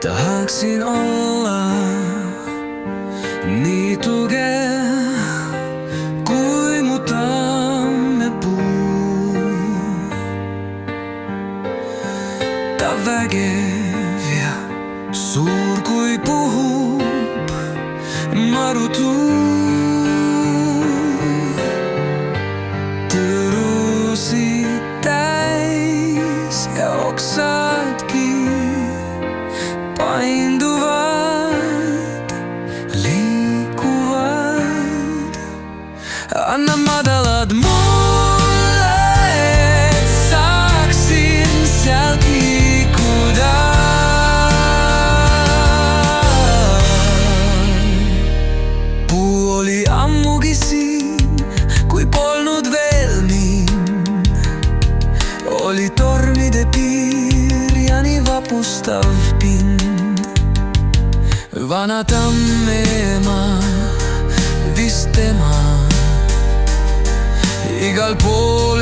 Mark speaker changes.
Speaker 1: Tahaksin olla nii tugev kuin mu tammepuu. Ta vägev ja suur kui puhub marutuu. Tõrusid täis ja oksadki painduvad, liikuvad. Anna madalad mulle, et saaksin sealt liikuda. Puu oli ammugi siin, kui polnud veel mind. Oli tormide piir ja nii vapustav pind. Vana tammeema, vist tema, igal pool